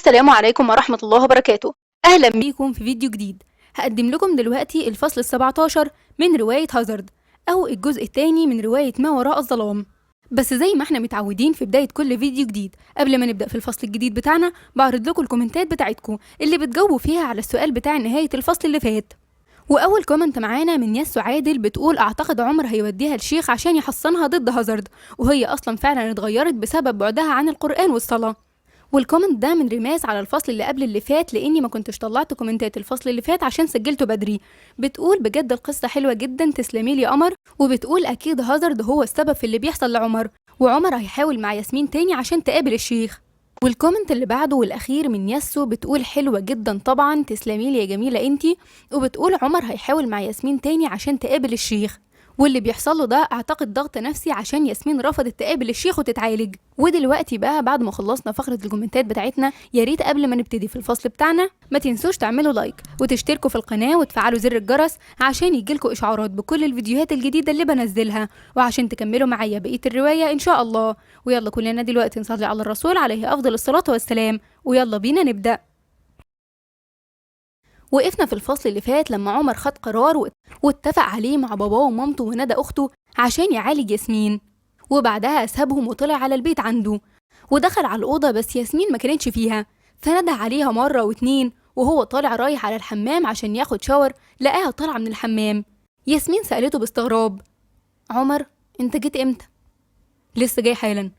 السلام عليكم ورحمة الله وبركاته. أهلا بيكم في فيديو جديد. هقدم لكم دلوقتي الفصل ال17 من رواية هازارد، أو الجزء الثاني من رواية ما وراء الظلام. بس زي ما احنا متعودين في بداية كل فيديو جديد، قبل ما نبدأ في الفصل الجديد بتاعنا بعرض لكم الكومنتات بتاعتكم اللي بتجاوبوا فيها على السؤال بتاع نهاية الفصل اللي فات. وأول كومنت معانا من ياسو عادل بتقول: أعتقد عمر هيوديها الشيخ عشان يحصنها ضد هازارد، وهي أصلا فعلا اتغيرت بسبب بعدها عن القرآن والصلاة. والكومنت ده من ريماس على الفصل اللي قبل اللي فات، لاني ما كنتش طلعت كومنتات الفصل اللي فات عشان سجلته بدري. بتقول: بجد القصه حلوه جدا، تسلمي لي يا قمر. وبتقول: اكيد هازارد هو السبب في اللي بيحصل لعمر، وعمر هيحاول مع ياسمين تاني عشان تقابل الشيخ. والكومنت اللي بعده والاخير من ياسو بتقول: حلوه جدا طبعا، تسلمي لي يا جميله انتي. وبتقول: عمر هيحاول مع ياسمين تاني عشان تقابل الشيخ، واللي بيحصل له ده اعتقد ضغط نفسي عشان ياسمين رفضت تقابل الشيخ وتتعالج. ودلوقتي بقى بعد ما خلصنا فقره الكومنتات بتاعتنا، يا ريت قبل ما نبتدي في الفصل بتاعنا ما تنسوش تعملوا لايك وتشتركوا في القناه وتفعلوا زر الجرس عشان يجيلكوا اشعارات بكل الفيديوهات الجديده اللي بنزلها، وعشان تكملوا معايا بقيه الروايه ان شاء الله. ويلا كلنا دلوقتي نصلي على الرسول عليه افضل الصلاه والسلام، ويلا بينا نبدا. وقفنا في الفصل اللي فات لما عمر خد قرار واتفق عليه مع باباه ومامته وندى أخته عشان يعالج ياسمين، وبعدها سابهم وطلع على البيت عنده ودخل على الأوضة، بس ياسمين ما كانتش فيها، فندى عليها مرة واتنين وهو طالع رايح على الحمام عشان ياخد شاور، لقاها طالعة من الحمام. ياسمين سألته باستغراب: عمر انت جيت امتى؟ لسه جاي حالا.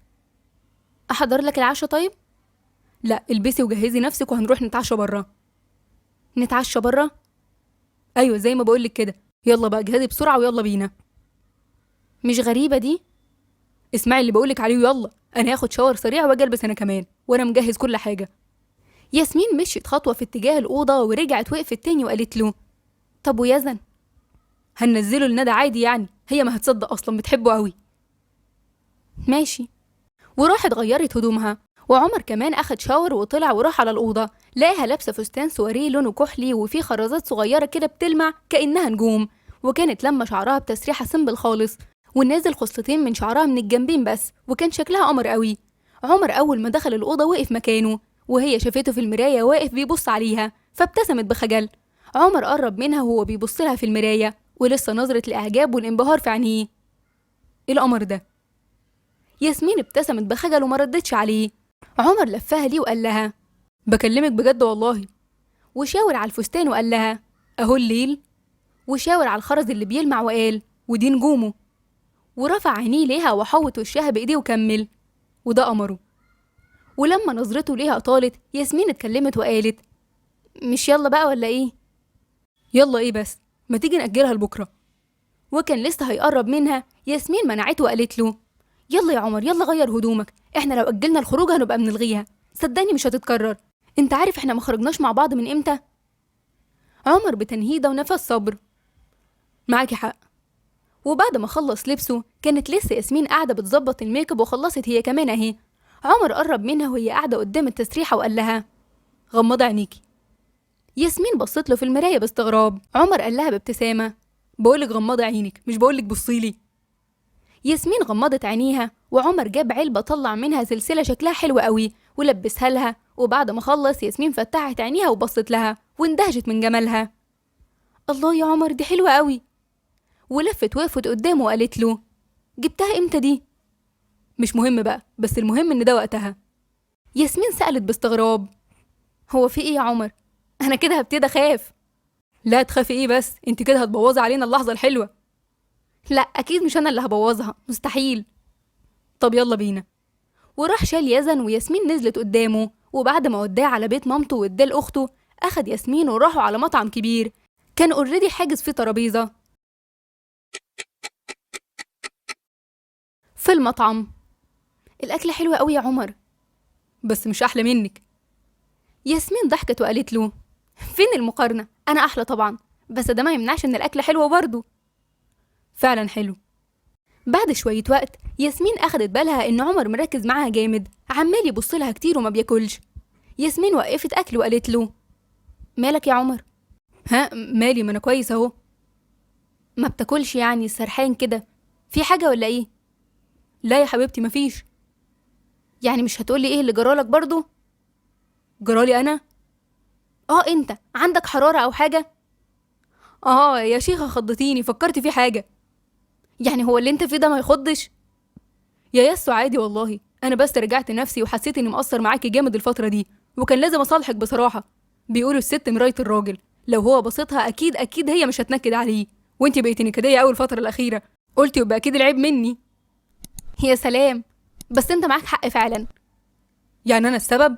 احضر لك العشاء طيب؟ لا، البسي وجهزي نفسك وهنروح نتعشى بره. نتعشى بره؟ ايوه زي ما بقولك كده، يلا بقى جهزي بسرعه ويلا بينا. مش غريبه دي؟ اسمعي اللي بقولك عليه، يلا انا هاخد شاور سريع واجي البس انا كمان، وانا مجهز كل حاجه. ياسمين مشيت خطوه في اتجاه الاوضه ورجعت وقفت تاني وقالت له: طب ويزن؟ هننزله لندى عادي يعني، هي ما هتصدق اصلا بتحبه قوي. ماشي. وراحت غيرت هدومها، وعمر كمان اخد شاور وطلع وراح على الاوضه، لقاها لابسه فستان سواريه لونه كحلي وفيه خرزات صغيره كده بتلمع كانها نجوم، وكانت لما شعرها بتسريحه سيمبل خالص، ونازل خصلتين من شعرها من الجنبين بس، وكان شكلها قمر قوي. عمر اول ما دخل الاوضه وقف مكانه، وهي شافته في المرايه واقف بيبص عليها فابتسمت بخجل. عمر قرب منها وهو بيبص لها في المرايه، ولسه نظره الاعجاب والانبهار في عينيه. ايه القمر ده؟ ياسمين ابتسمت بخجل وما ردتش عليه. عمر لفها ليه وقال لها: بكلمك بجد والله. وشاور على الفستان وقال لها: اهو الليل. وشاور على الخرز اللي بيلمع وقال: ودي نجومه. ورفع عينيه ليها وحوط وشها بايديه وكمل: وده قمره. ولما نظرته ليها طالت، ياسمين اتكلمت وقالت: مش يلا بقى ولا ايه؟ يلا ايه بس، ما تيجي نأجلها لبكره. وكان لسه هيقرب منها، ياسمين منعته وقالت له: يلا يا عمر يلا غير هدومك، احنا لو اجلنا الخروج هنبقى بنلغيها، صدقني مش هتتكرر، انت عارف احنا ما خرجناش مع بعض من امتى؟ عمر بتنهيده ونفس صبر: معاكي حق. وبعد ما خلص لبسه، كانت لسه ياسمين قاعده بتظبط الميك اب وخلصت هي كمان اهي. عمر قرب منها وهي قاعده قدام التسريحه وقال لها: غمضي عينيكي. ياسمين بصت له في المرايه باستغراب. عمر قال لها بابتسامه: بقولك غمضي عينك مش بقولك بصيلي. ياسمين غمضت عينيها، وعمر جاب علبة طلع منها سلسلة شكلها حلو قوي ولبسها لها، وبعد ما خلص ياسمين فتحت عينيها وبصت لها واندهشت من جمالها. الله يا عمر دي حلوة قوي. ولفت وقفت قدامه وقالت له: جبتها امتى دي؟ مش مهم بقى، بس المهم ان ده وقتها. ياسمين سألت باستغراب: هو في ايه يا عمر؟ انا كده هبتدي اخاف. لا تخافي ايه بس، انت كده هتبوظي علينا اللحظة الحلوة. لا اكيد مش انا اللي هبوظها، مستحيل. طب يلا بينا. وراح شال يزن وياسمين نزلت قدامه، وبعد ما وداه على بيت مامته واداه لاخته، اخد ياسمين وراحوا على مطعم كبير كان اوريدي حاجز فيه ترابيزه. في المطعم: الاكل حلو قوي يا عمر. بس مش احلى منك. ياسمين ضحكت وقالت له: فين المقارنه، انا احلى طبعا، بس ده ما يمنعش ان الاكل حلو برضه. فعلا حلو. بعد شويه وقت، ياسمين اخدت بالها ان عمر مركز معاها جامد، عمال يبص لها كتير وما بياكلش. ياسمين وقفت اكل وقالت له: مالك يا عمر؟ ها مالي، ما انا كويس اهو. ما بتاكلش يعني، سرحان كده، في حاجه ولا ايه؟ لا يا حبيبتي مفيش. يعني مش هتقولي ايه اللي جرالك برضو؟ جرالي أنا؟ أنت عندك حرارة أو حاجة؟ يا شيخة خضتيني، فكرت في حاجة. يعني هو اللي انت فيه ده ما يخضش؟ يا ياسو عادي والله، أنا بس رجعت نفسي وحسيت إني مقصر معاكي جامد الفترة دي، وكان لازم أصالحك بصراحة. بيقولوا الست مراية الراجل، لو هو بصيتها أكيد أكيد هي مش هتنكد عليه، وانتي بقيتي نكدية أوي الفترة الأخيرة. قلتي يبقى أكيد العيب مني. يا سلام، بس انت معاك حق فعلا. يعني أنا السبب؟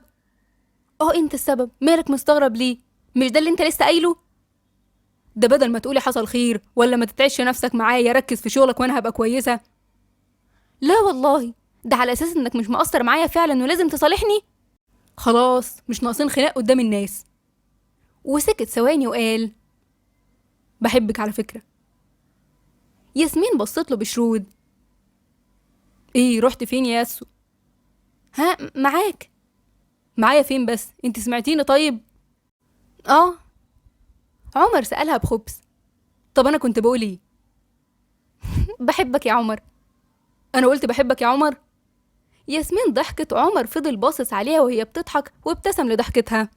انت السبب، مالك مستغرب ليه؟ مش ده اللي انت لسه قايله؟ ده بدل ما تقولي حصل خير ولا ما تتعش نفسك معايا، ركز في شغلك وانا هبقى كويسة. لا والله، ده على اساس انك مش مقصر معايا فعلا ولازم تصالحني. خلاص مش ناقصين خناق قدام الناس. وسكت ثواني وقال: بحبك على فكرة. ياسمين بصت له بشرود. ايه رحت فين يا ياسو؟ ها، معاك. معايا فين بس؟ انت سمعتيني طيب؟ اه. عمر سألها بخبث. طب انا كنت بقول ايه؟ بحبك يا عمر. انا قلت بحبك يا عمر؟ ياسمين ضحكت. عمر فضل باصص عليها وهي بتضحك وابتسم لضحكتها.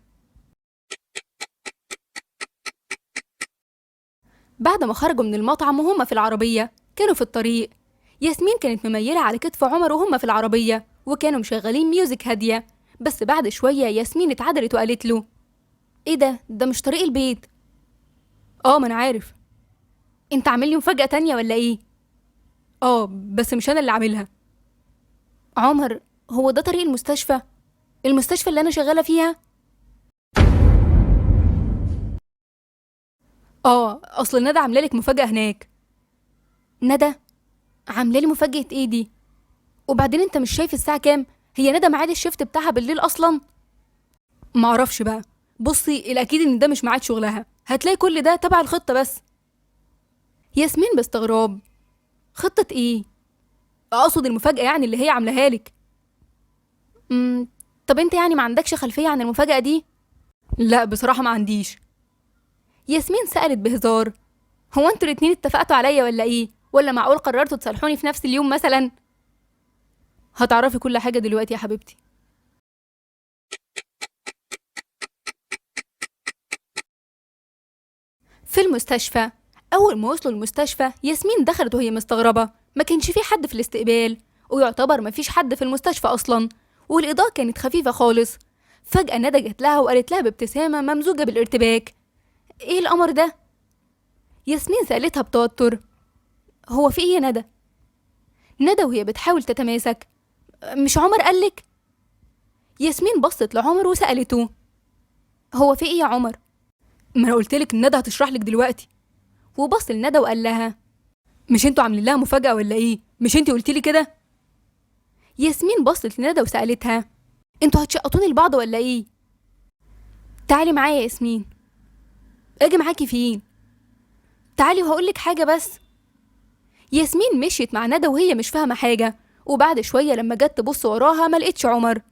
بعد ما خرجوا من المطعم وهما في العربية، كانوا في الطريق. ياسمين كانت مميلة على كتف عمر وهما في العربية، وكانوا مشغلين ميوزك هادية. بس بعد شوية ياسمين اتعدلت وقالت له: ايه ده مش طريق البيت. ما انا عارف. انت عامل لي مفاجأة تانية ولا ايه؟ بس مش انا اللي عاملها. عمر، هو ده طريق المستشفى؟ المستشفى اللي انا شغالة فيها؟ اصل ندى عامله لك مفاجأة هناك. ندى عامله لي مفاجأة ايه دي؟ وبعدين انت مش شايف الساعة كام؟ هي ندى ميعاد الشفت بتاعها بالليل اصلا؟ معرفش بقى. بصي، الاكيد ان ده مش ميعاد شغلها، هتلاقي كل ده تبع الخطة بس. ياسمين باستغراب: خطة ايه؟ اقصد المفاجأة يعني اللي هي عاملاها لك. طب انت يعني ما عندكش خلفية عن المفاجأة دي؟ لا بصراحة ما عنديش. ياسمين سألت بهزار: هو انتوا الاتنين اتفقتوا عليا ولا ايه؟ ولا معقول قررتوا تصالحوني في نفس اليوم مثلا؟ هتعرفي كل حاجة دلوقتي يا حبيبتي. في المستشفى. أول ما وصلوا المستشفى، ياسمين دخلت وهي مستغربة، ما كانش في حد في الاستقبال، ويعتبر ما فيش حد في المستشفى أصلا، والإضاءة كانت خفيفة خالص. فجأة ندى جت لها وقالت لها بابتسامة ممزوجة بالارتباك: ايه القمر ده؟ ياسمين سألتها بتوتر: هو في ايه يا ندى؟ ندى وهي بتحاول تتماسك: مش عمر قالك؟ ياسمين بصت لعمر وسألته: هو في ايه يا عمر؟ ما انا قلتلك ان ندى هتشرح لك دلوقتي. وبص لندى وقال لها: مش انتوا عاملين لها مفاجأة ولا ايه؟ مش انتي قلتيلي كده؟ ياسمين بصت لندى وسألتها: انتوا هتشقطوني لبعض ولا ايه؟ تعالي معايا يا ياسمين. اجي معاكي فين؟ تعالي وهقولك حاجة بس. ياسمين مشيت مع ندى وهي مش فاهمة حاجة، وبعد شوية لما جت تبص وراها ما لقيتش عمر.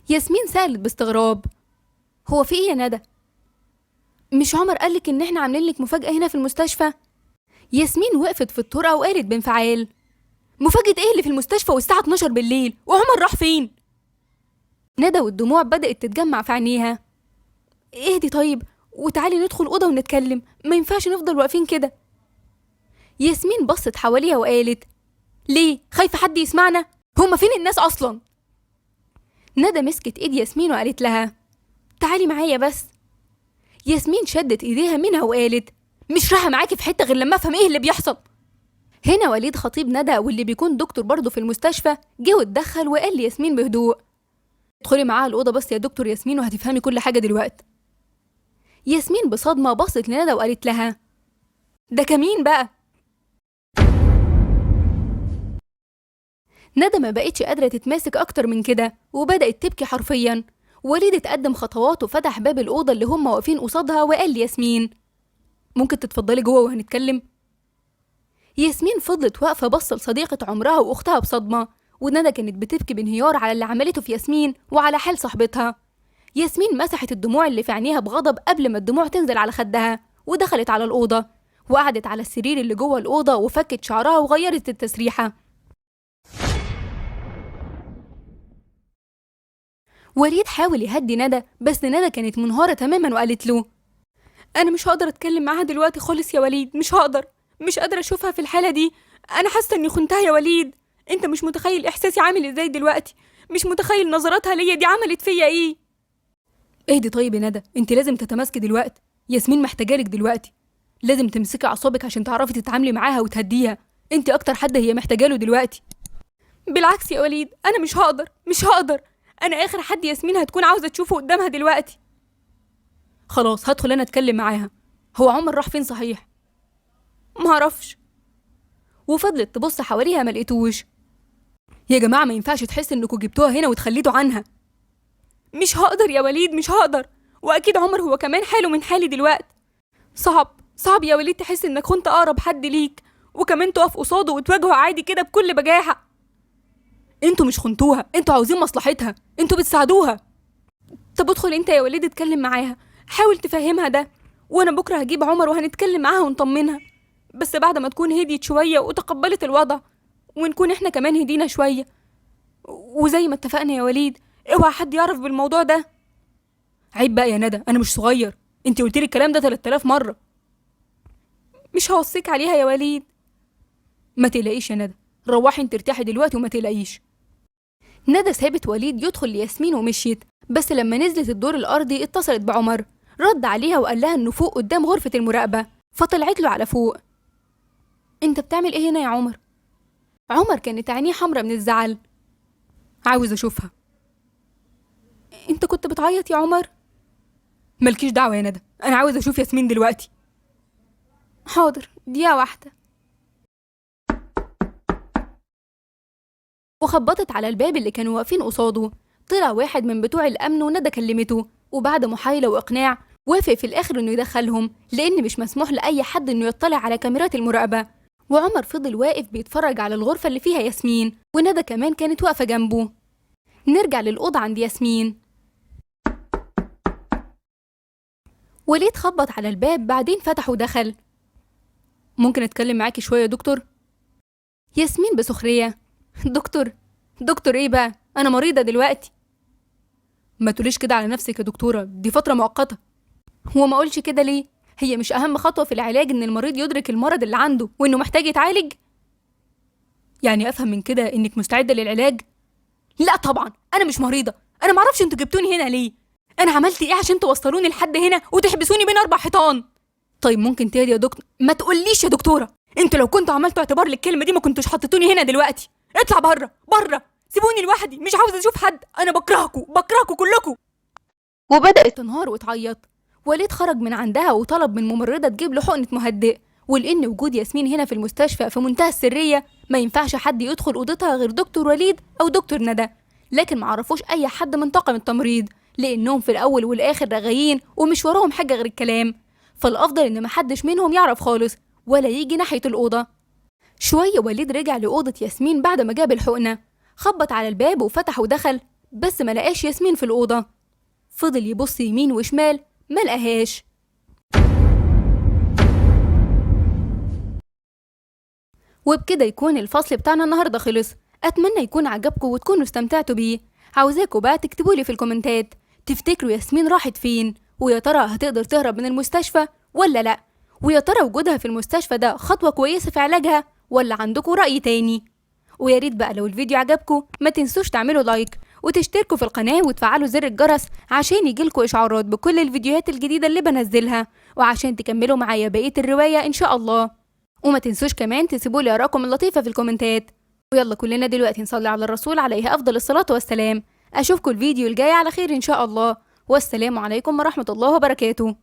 ياسمين سألت باستغراب: هو في ايه يا ندى؟ مش عمر قالك ان احنا عاملين لك مفاجأة هنا في المستشفى؟ ياسمين وقفت في الطرقة وقالت بانفعال: مفاجأة ايه اللي في المستشفى والساعة 12 بالليل؟ وعمر راح فين؟ ندى والدموع بدأت تتجمع في عينيها: اهدي طيب، وتعالي ندخل أوضة ونتكلم، ما ينفعش نفضل واقفين كده. ياسمين بصت حواليها وقالت: ليه؟ خايفة حد يسمعنا؟ هما فين الناس أصلا؟ ندى مسكت ايد ياسمين وقالت لها: تعالي معايا بس. ياسمين شدت ايديها منها وقالت: مش رايحة معاكي في حتة غير لما افهم ايه اللي بيحصل. هنا وليد خطيب ندى واللي بيكون دكتور برضه في المستشفى جه واتدخل وقال لياسمين بهدوء: ادخلي معاها الأوضة بس يا دكتور ياسمين وهتفهمي كل حاجة دلوقتي. ياسمين بصدمة بصت لندى وقالت لها: ده كمين بقى. ندى ما بقتش قادرة تتماسك أكتر من كده وبدأت تبكي حرفيا. وليد اتقدم خطوات وفتح باب الأوضة اللي هم واقفين قصادها وقال لياسمين: ممكن تتفضلي جوه وهنتكلم؟ ياسمين فضلت واقفة بصة لصديقة عمرها وأختها بصدمة، وندى كانت بتبكي بانهيار على اللي عملته في ياسمين وعلى حال صاحبتها. ياسمين مسحت الدموع اللي في عينيها بغضب قبل ما الدموع تنزل على خدها، ودخلت على الأوضة وقعدت على السرير اللي جوه الأوضة، وفكت شعرها وغيرت التسريحة. وليد حاول يهدي ندى، بس ندى كانت منهارة تماما وقالت له: أنا مش هقدر أتكلم معاها دلوقتي خالص يا وليد، مش هقدر، مش قادرة أشوفها في الحالة دي. أنا حاسة إني خنتها يا وليد. أنت مش متخيل إحساسي عامل إزاي دلوقتي، مش متخيل نظراتها ليا دي عملت فيا إيه. اهدي طيب يا ندى، أنت لازم تتماسكي دلوقتي، ياسمين محتاجالك دلوقتي، لازم تمسكي أعصابك عشان تعرفي تتعاملي معاها وتهديها. أنت أكتر حد هي محتاجاله دلوقتي. بالعكس يا وليد، أنا مش هقدر، مش هقدر. أنا آخر حد ياسمين هتكون عاوزة تشوفه قدامها دلوقتي. خلاص هدخل أنا أتكلم معاها. هو عمر راح فين صحيح؟ معرفش. وفضلت تبص حواليها ملقتوش. يا جماعة ما ينفعش تحس إنكوا جبتوها هنا وتخليتوا عنها. مش هقدر يا وليد، مش هقدر. وأكيد عمر هو كمان حاله من حالي دلوقتي. صعب يا وليد تحس إنك خنت أقرب حد ليك، وكمان تقف قصاده وتواجهه عادي كده بكل بجاحة. انتوا مش خنتوها، انتوا عاوزين مصلحتها، انتوا بتساعدوها. طب ادخل انت يا وليد اتكلم معاها، حاول تفهمها ده، وانا بكره هجيب عمر وهنتكلم معاها ونطمنها، بس بعد ما تكون هديت شويه وتقبلت الوضع، ونكون احنا كمان هدينا شويه. وزي ما اتفقنا يا وليد، اوعى حد يعرف بالموضوع ده. عيب بقى يا ندى، انا مش صغير، انت قلت لي الكلام ده 3000 مره. مش هوصيك عليها يا وليد. ما تقلقيش يا ندى، روحي انت ارتاحي دلوقتي وما تقلقيش. ندى سابت وليد يدخل لياسمين ومشيت، بس لما نزلت الدور الأرضي اتصلت بعمر، رد عليها وقال لها إنه فوق قدام غرفة المراقبة، فطلعت له على فوق. أنت بتعمل إيه هنا يا عمر؟ عمر كانت عينيه حمرا من الزعل. عاوز أشوفها. أنت كنت بتعيط يا عمر؟ مالكيش دعوة يا ندى، أنا عاوز أشوف ياسمين دلوقتي. حاضر، دقيقة واحدة. وخبطت على الباب اللي كانوا واقفين قصاده. طلع واحد من بتوع الأمن وندى كلمته، وبعد محايلة وإقناع وافق في الآخر إنه يدخلهم، لأن مش مسموح لأي حد إنه يطلع على كاميرات المراقبة. وعمر فضل واقف بيتفرج على الغرفة اللي فيها ياسمين، وندى كمان كانت واقفة جنبه. نرجع للأوضة عند ياسمين. وليد خبط على الباب، بعدين فتح ودخل. ممكن أتكلم معاكي شوية يا دكتور؟ ياسمين بسخرية: دكتور ايه بقى؟ انا مريضة دلوقتي. ما تقوليش كده على نفسك يا دكتورة، دي فترة مؤقتة. هو ما اقولش كده ليه؟ هي مش اهم خطوة في العلاج ان المريض يدرك المرض اللي عنده وانه محتاج يتعالج؟ يعني افهم من كده انك مستعدة للعلاج؟ لا طبعا، انا مش مريضة. انا معرفش انتوا جبتوني هنا ليه. انا عملت ايه عشان توصلوني لحد هنا وتحبسوني بين 4 حيطان؟ طيب ممكن تهدي يا دكتور؟ ما تقوليش يا دكتورة، انتوا لو كنتوا عملتوا اعتبار للكلمة دي ما كنتوش حطيتوني هنا دلوقتي. اطلع بره، سيبوني لوحدي، مش عاوزة اشوف حد، انا بكرهكوا كلكوا. وبدأت تنهار وتعيط. وليد خرج من عندها وطلب من ممرضة تجيب له حقنة مهدئ، ولأن وجود ياسمين هنا في المستشفى في منتهى السرية ما ينفعش حد يدخل أوضتها غير دكتور وليد أو دكتور ندى، لكن معرفوش أي حد من طاقم التمريض، لأنهم في الأول والآخر رغايين ومش وراهم حاجة غير الكلام، فالأفضل إن محدش منهم يعرف خالص ولا يجي ناحية الأوضة. شوية وليد رجع لأوضة ياسمين بعد ما جاب الحقنة، خبط على الباب وفتح ودخل، بس ما لقاش ياسمين في الأوضة. فضل يبص يمين وشمال، ما لقاهاش. وبكده يكون الفصل بتاعنا النهارده خلص. اتمنى يكون عجبكم وتكونوا استمتعتوا بيه. عاوزاكم بقى تكتبولي في الكومنتات تفتكروا ياسمين راحت فين، ويا ترى هتقدر تهرب من المستشفى ولا لا، ويا ترى وجودها في المستشفى ده خطوة كويسة في علاجها ولا عندكم رأي تاني. ويا ريت بقى لو الفيديو عجبكم ما تنسوش تعملوا لايك وتشتركوا في القناة وتفعلوا زر الجرس عشان يجيلكوا إشعارات بكل الفيديوهات الجديدة اللي بنزلها، وعشان تكملوا معايا بقية الرواية إن شاء الله. وما تنسوش كمان تسيبولي آراءكم اللطيفة في الكومنتات. ويلا كلنا دلوقتي نصلي على الرسول عليه أفضل الصلاة والسلام. أشوفكم الفيديو الجاي على خير إن شاء الله، والسلام عليكم ورحمة الله وبركاته.